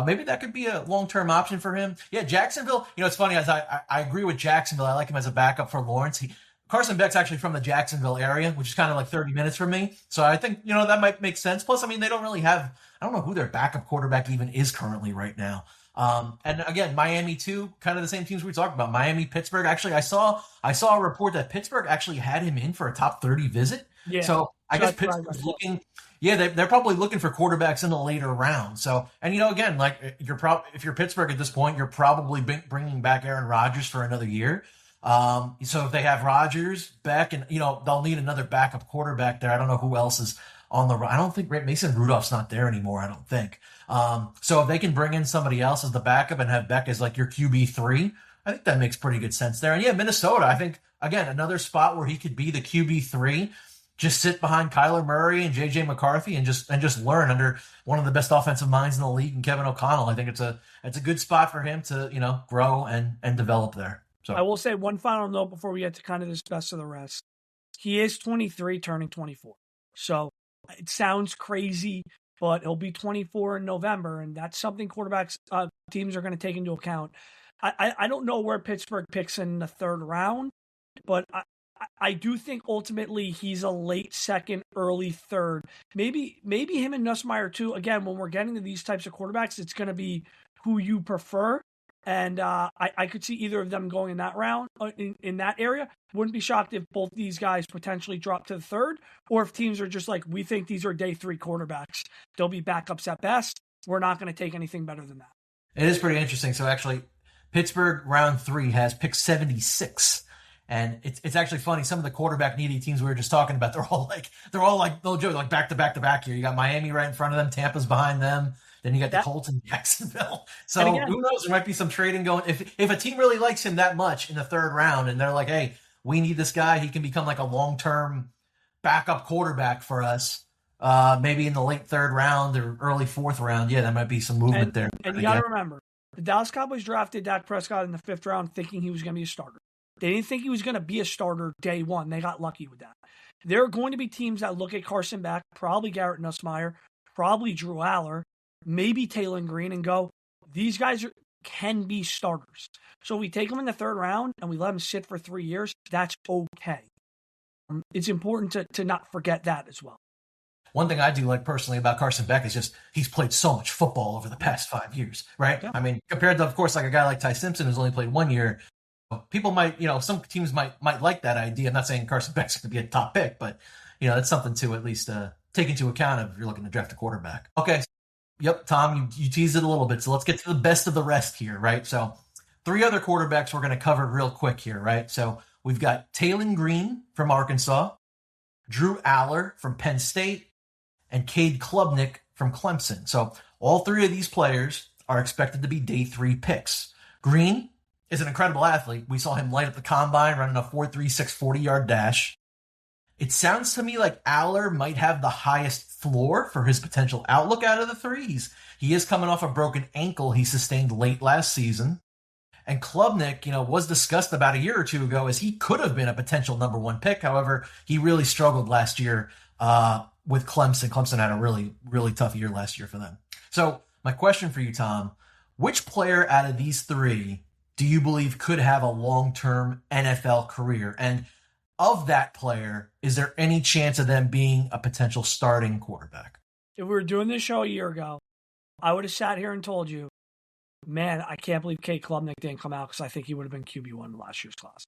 maybe that could be a long-term option for him. Yeah, Jacksonville, it's funny, as I agree with Jacksonville. I like him as a backup for Lawrence. Carson Beck's actually from the Jacksonville area, which is kind of like 30 minutes from me. So I think, that might make sense. Plus, they don't really have, I don't know who their backup quarterback even is currently right now. And again, Miami too, kind of the same teams we talked about. Miami, Pittsburgh. Actually, I saw a report that Pittsburgh actually had him in for a top 30 visit. Yeah. So I guess Pittsburgh's looking, they're probably looking for quarterbacks in the later round. So, and again, like if you're Pittsburgh at this point, you're probably bringing back Aaron Rodgers for another year. So if they have Rodgers, Beck, and they'll need another backup quarterback there. I don't know who else is on the. I don't think Mason Rudolph's not there anymore. I don't think. So if they can bring in somebody else as the backup and have Beck as like your QB3, I think that makes pretty good sense there. And yeah, Minnesota, I think again another spot where he could be the QB3. Just sit behind Kyler Murray and J.J. McCarthy and just learn under one of the best offensive minds in the league, and Kevin O'Connell. I think it's a good spot for him to grow and develop there. So I will say one final note before we get to kind of this best of the rest. He is 23, turning 24. So it sounds crazy, but he'll be 24 in November, and that's something quarterbacks teams are going to take into account. I don't know where Pittsburgh picks in the 3rd round, but I do think ultimately he's a late 2nd, early 3rd. Maybe him and Nussmeier too. Again, when we're getting to these types of quarterbacks, it's going to be who you prefer. And I could see either of them going in that round, in that area. Wouldn't be shocked if both these guys potentially drop to the third, or if teams are just like, we think these are day 3 quarterbacks. They'll be backups at best. We're not going to take anything better than that. It is pretty interesting. So actually, Pittsburgh round 3 has pick 76. And it's actually funny. Some of the quarterback needy teams we were just talking about, they're all like no joke, like back to back to back here. You got Miami right in front of them, Tampa's behind them. Then you got the Colts and Jacksonville. So again, who knows? There might be some trading going. If a team really likes him that much in the third round, and they're like, hey, we need this guy. He can become like a long term backup quarterback for us. Maybe in the late third round or early fourth round. Yeah, there might be some movement there. And you got to remember, the Dallas Cowboys drafted Dak Prescott in the 5th round thinking he was going to be a starter. They didn't think he was going to be a starter day 1. They got lucky with that. There are going to be teams that look at Carson Beck, probably Garrett Nussmeier, probably Drew Aller, maybe Taylor Green, and go, these guys can be starters. So we take them in the 3rd round and we let them sit for 3 years. That's okay. It's important to not forget that as well. One thing I do like personally about Carson Beck is just he's played so much football over the past 5 years, right? Yeah. I mean, compared to, of course, like a guy like Ty Simpson who's only played 1 year, people might, some teams might like that idea. I'm not saying Carson Beck's going to be a top pick, but, that's something to at least take into account if you're looking to draft a quarterback. Okay. Yep, Tom, you teased it a little bit. So let's get to the best of the rest here, right? So 3 other quarterbacks we're going to cover real quick here, right? So we've got Taylor Green from Arkansas, Drew Aller from Penn State, and Cade Klubnik from Clemson. So all 3 of these players are expected to be day 3 picks. Green is an incredible athlete. We saw him light up the combine running a 4.36 40-yard dash. It sounds to me like Aller might have the highest floor for his potential outlook out of the 3. He is coming off a broken ankle he sustained late last season. And Klubnik, was discussed about a year or 2 ago as he could have been a potential number 1 pick. However, he really struggled last year with Clemson. Clemson had a really, really tough year last year for them. So my question for you, Tom, which player out of these 3 do you believe could have a long-term NFL career? And of that player, is there any chance of them being a potential starting quarterback? If we were doing this show a year ago, I would have sat here and told you, man, I can't believe Cade Klubnik didn't come out because I think he would have been QB1 in last year's class.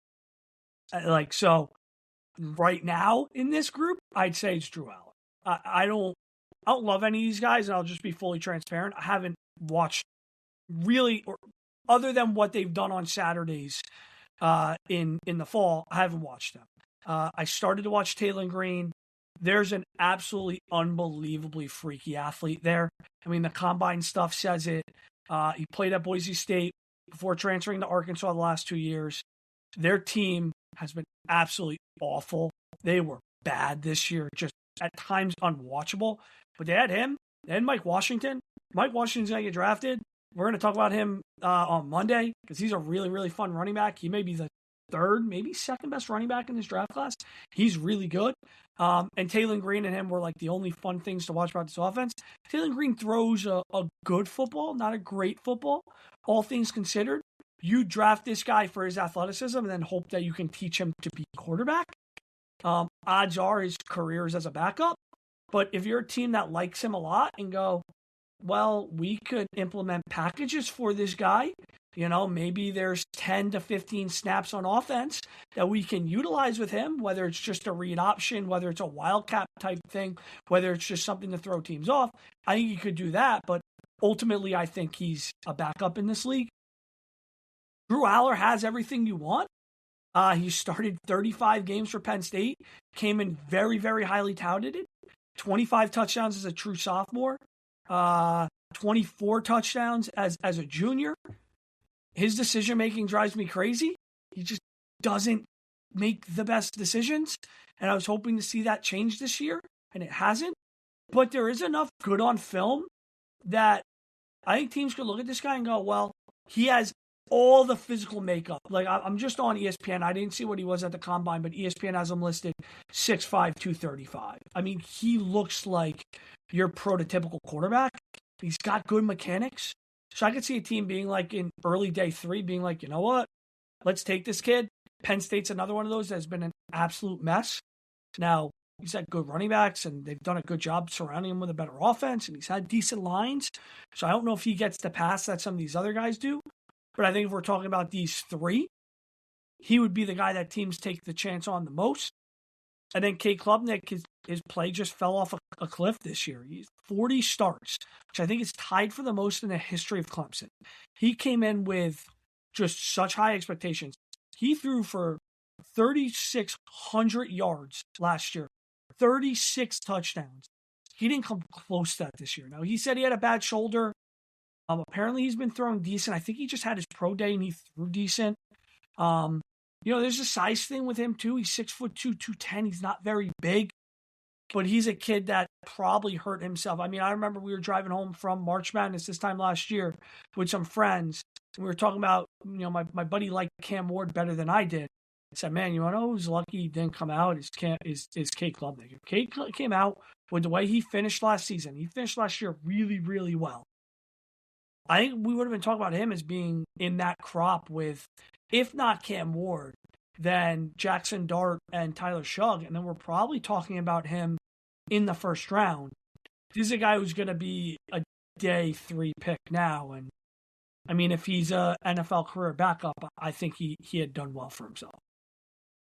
So right now in this group, I'd say it's Drew Aller. I don't love any of these guys, and I'll just be fully transparent. I haven't watched really, or other than what they've done on Saturdays in the fall, I haven't watched them. I started to watch Taylor Green. There's an absolutely unbelievably freaky athlete there. I mean, the combine stuff says it. He played at Boise State before transferring to Arkansas the last 2 years. Their team has been absolutely awful. They were bad this year, just at times unwatchable. But they had him. They had Mike Washington. Mike Washington's going to get drafted. We're going to talk about him on Monday because he's a really, really fun running back. He may be the 3rd, maybe 2nd best running back in this draft class. He's really good. And Taylor Green and him were like the only fun things to watch about this offense. Taylor Green throws a good football, not a great football. All things considered, you draft this guy for his athleticism and then hope that you can teach him to be quarterback. Odds are his career is as a backup. But if you're a team that likes him a lot and go, well, we could implement packages for this guy. Maybe there's 10 to 15 snaps on offense that we can utilize with him, whether it's just a read option, whether it's a wildcat type thing, whether it's just something to throw teams off. I think you could do that, but ultimately I think he's a backup in this league. Drew Aller has everything you want. He started 35 games for Penn State, came in very, very highly touted. 25 touchdowns as a true sophomore, 24 touchdowns as a junior. His decision-making drives me crazy. He just doesn't make the best decisions. And I was hoping to see that change this year, and it hasn't. But there is enough good on film that I think teams could look at this guy and go, well, he has all the physical makeup. Like, I'm just on ESPN. I didn't see what he was at the combine, but ESPN has him listed 6'5", 235. I mean, he looks like your prototypical quarterback. He's got good mechanics. So I could see a team being like in early day 3, being like, you know what? Let's take this kid. Penn State's another one of those that's been an absolute mess. Now, he's had good running backs, and they've done a good job surrounding him with a better offense, and he's had decent lines. So I don't know if he gets the pass that some of these other guys do. But I think if we're talking about these three, he would be the guy that teams take the chance on the most. And then Kate Klubnik, his play just fell off a cliff this year. He's 40 starts, which I think is tied for the most in the history of Clemson. He came in with just such high expectations. He threw for 3,600 yards last year, 36 touchdowns. He didn't come close to that this year. Now, he said he had a bad shoulder. Apparently, he's been throwing decent. I think he just had his pro day and he threw decent. There's a size thing with him too. He's 6'2", 210. He's not very big, but he's a kid that probably hurt himself. I mean, I remember we were driving home from March Madness this time last year with some friends. And we were talking about, my buddy liked Cam Ward better than I did. I said, man, you want to know who's lucky he didn't come out is Kate Klubnik. If Kate came out with the way he finished last season, he finished last year really, really well. I think we would have been talking about him as being in that crop with, if not Cam Ward, then Jackson Dart and Tyler Shugg. And then we're probably talking about him in the first round. This is a guy who's going to be a day 3 pick now. And I mean, if he's a NFL career backup, I think he had done well for himself.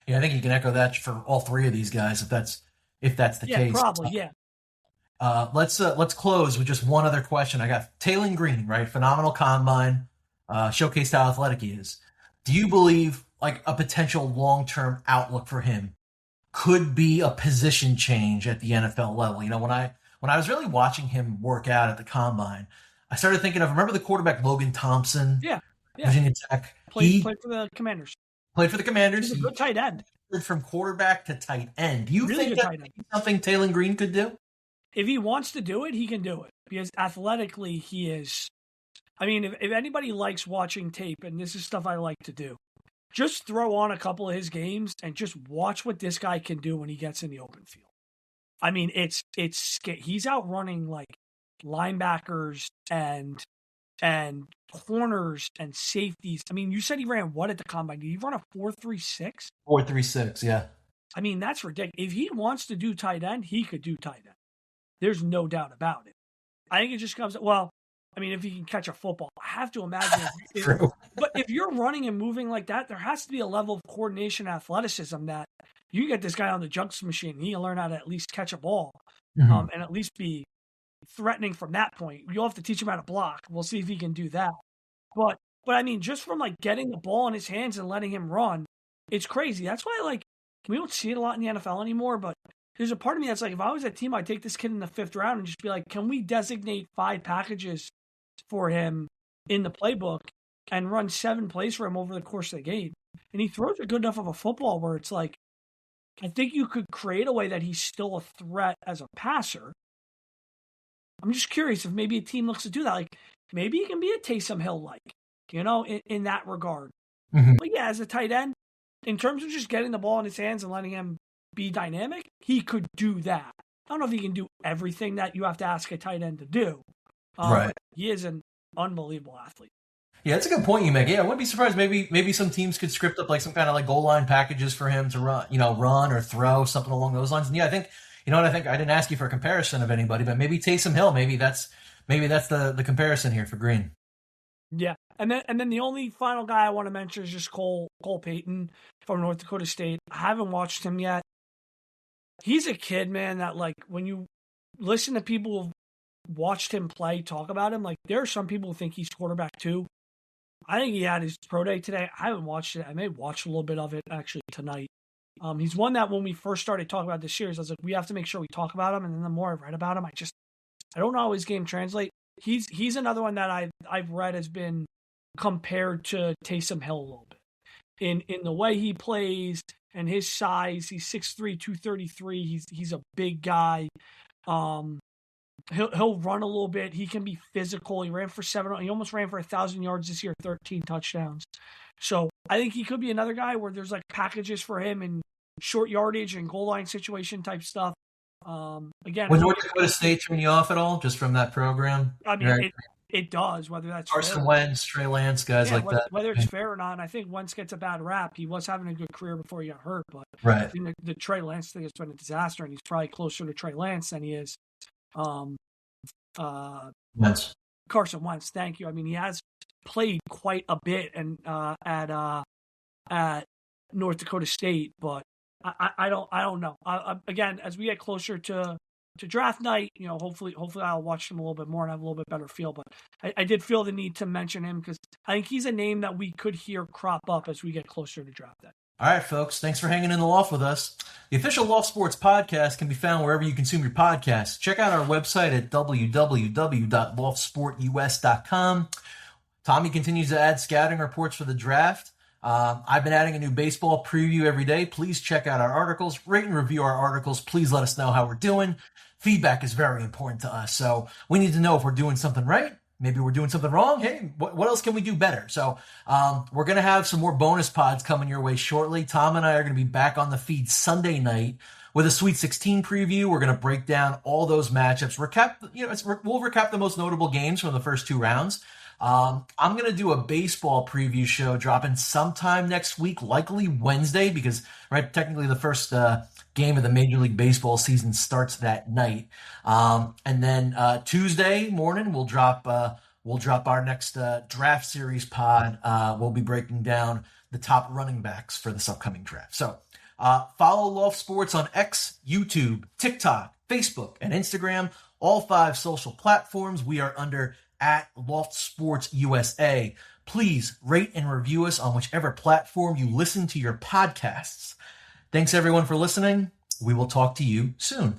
Yeah, I think you can echo that for all three of these guys if that's the case. Yeah, probably, yeah. Let's close with just one other question. I got Taylor Green, right? Phenomenal combine, showcased how athletic he is. Do you believe like a potential long-term outlook for him could be a position change at the NFL level? When I was really watching him work out at the combine, I started thinking of, remember the quarterback Logan Thompson? Yeah. Virginia Tech. Played for the Commanders. Played for the Commanders. He's a good tight end. From quarterback to tight end. Do you really think that's something Taylor Green could do? If he wants to do it, he can do it. Because athletically, he is. I mean, if anybody likes watching tape, and this is stuff I like to do, just throw on a couple of his games and just watch what this guy can do when he gets in the open field. I mean, he's outrunning like linebackers and corners and safeties. I mean, you said he ran what at the combine? Did he run a 4.36? 4.36, yeah. I mean, that's ridiculous. If he wants to do tight end, he could do tight end. There's no doubt about it. I think it just comes, if he can catch a football, I have to imagine. But if you're running and moving like that, there has to be a level of coordination and athleticism that you get this guy on the junks machine. He can learn how to at least catch a ball and at least be threatening from that point. You'll have to teach him how to block. We'll see if he can do that. But I mean, just from like getting the ball in his hands and letting him run, it's crazy. That's why we don't see it a lot in the NFL anymore, but there's a part of me that's like, if I was a team, I'd take this kid in the 5th round and just be like, can we designate 5 packages for him in the playbook and run 7 plays for him over the course of the game? And he throws a good enough of a football where it's like, I think you could create a way that he's still a threat as a passer. I'm just curious if maybe a team looks to do that. Like, maybe he can be a Taysom Hill-like, in that regard. Mm-hmm. But yeah, as a tight end, in terms of just getting the ball in his hands and letting him be dynamic, he could do that. I don't know if he can do everything that you have to ask a tight end to do. Right. He is an unbelievable athlete. Yeah, that's a good point you make. Yeah, I wouldn't be surprised. Maybe some teams could script up like some kind of like goal line packages for him to run or throw, something along those lines. And yeah, I think, I think I didn't ask you for a comparison of anybody, but maybe Taysom Hill, maybe that's the comparison here for Green. Yeah. And then the only final guy I want to mention is just Cole Payton from North Dakota State. I haven't watched him yet. He's a kid, man, that like when you listen to people who've watched him play, talk about him, like there are some people who think he's quarterback too. I think he had his pro day today. I haven't watched it. I may watch a little bit of it actually tonight. He's one that when we first started talking about this series, I was like, we have to make sure we talk about him. And then the more I've read about him, I don't know how his game translates. He's another one that I've read has been compared to Taysom Hill a little bit in the way he plays and his size. He's 6'3", 233. He's a big guy. He'll run a little bit. He can be physical. He almost ran for 1,000 yards this year, 13 touchdowns. So I think he could be another guy where there's like packages for him in short yardage and goal line situation type stuff. Again, would North Dakota State turn you off at all just from that program? I mean, it does, whether that's Carson Wentz, Trey Lance, guys like that. Whether it's fair or not, and I think Wentz gets a bad rap. He was having a good career before he got hurt, but right. I think the Trey Lance thing has been a disaster, and he's probably closer to Trey Lance than he is Wentz. Carson Wentz. Thank you. I mean, he has played quite a bit and at North Dakota State, but I don't know. Again, as we get closer to draft night, hopefully I'll watch him a little bit more and have a little bit better feel. But I did feel the need to mention him because I think he's a name that we could hear crop up as we get closer to draft day. All right, folks, thanks for hanging in the loft with us. The official Loft Sports podcast can be found wherever you consume your podcasts. Check out our website at www.loftsportus.com. Tommy continues to add scouting reports for the draft. I've been adding a new baseball preview every day. Please check out our articles, rate and review our articles. Please let us know how we're doing. Feedback is very important to us. So we need to know if we're doing something right. Maybe we're doing something wrong. Hey, what else can we do better? So we're going to have some more bonus pods coming your way shortly. Tom and I are going to be back on the feed Sunday night with a Sweet 16 preview. We're going to break down all those matchups. We'll recap the most notable games from the first two rounds. I'm going to do a baseball preview show dropping sometime next week, likely Wednesday, because technically the first game of the Major League Baseball season starts that night. And then Tuesday morning we'll drop our next draft series pod. We'll be breaking down the top running backs for this upcoming draft. So follow Loft Sports on X, YouTube, TikTok, Facebook, and Instagram. All 5 social platforms. We are under at Loft Sports USA. Please rate and review us on whichever platform you listen to your podcasts. Thanks everyone for listening. We will talk to you soon.